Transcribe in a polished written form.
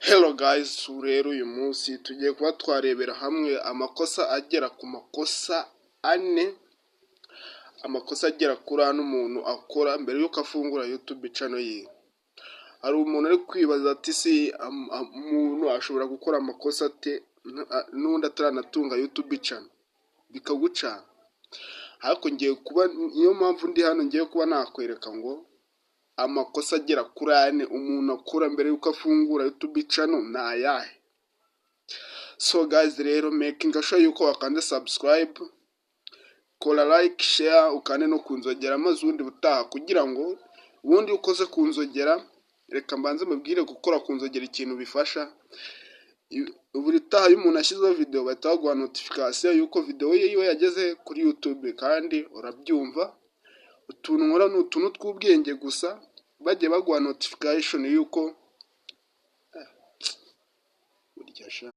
Hello guys, rero uyu munsi tugiye kuba twarebera hamwe amakosa agera ku makosa ane, amakosa agera kuri ane umuntu akora mbere yuko afungura YouTube channel ye. Hari umuntu ari kwibaza ati si umuntu ashobora gukora amakosa ate n'undi ataranatunga YouTube channel bikagucana. Ariko ngiye kuba niyo mpamvu ndi hano ngiye kuba nakwereka ngo amakosa agera kuri ane umuntu akora mbere yuko afungura YouTube channel ni ayahe. So guys, rero making sure yuko wakanda subscribe, kola like, share, ukane no kunzogera maze ubundi butaha kugira ngo ubundi ukoze kunzogera, reka mbanze mubwire gukora kunzogera ikintu bifasha. Buri taha iyo umuntu ashyizeho video bahita baguha notification yuko video ye yiwe yageze kuri YouTube, kandi urabyumva utuntu nkora ni utuntu tw'ubwenge gusa, bagiye baguha notification yuko